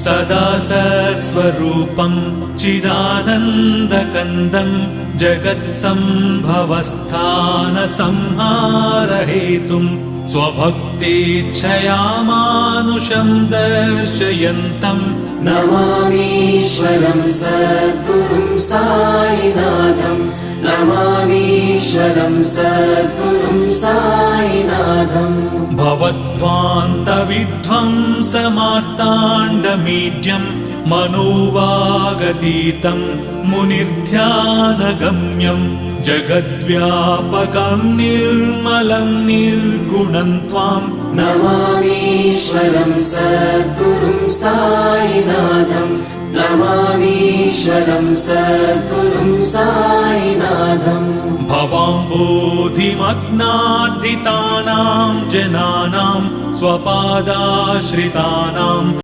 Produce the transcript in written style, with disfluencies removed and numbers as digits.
सदा सत्स्वरूपं चिदानन्दकन्दं जगत्सम्भवस्थानसंहारहेतुं स्वभक्तेच्छया मानुषं दर्शयन्तं नमामीश्वरं सद्गुरुं साईनाथं नमामीश्वरं सद्गुरुं साईनाथं भवद्ध्वान्तविध्वंसमार्ताण्डमीड्यं मनोवागतीतं मुनिर्ध्यानगम्यं जगद्व्यापकं निर्मलं निर्गुणं त्वां नमामीश्वरं सद्गुरुं साईनाथं नमामीश्वरं सद्गुरुं साईनाथं भवाम्बोधिमग्नार्दितानां जनानां स्वपादाश्रितानां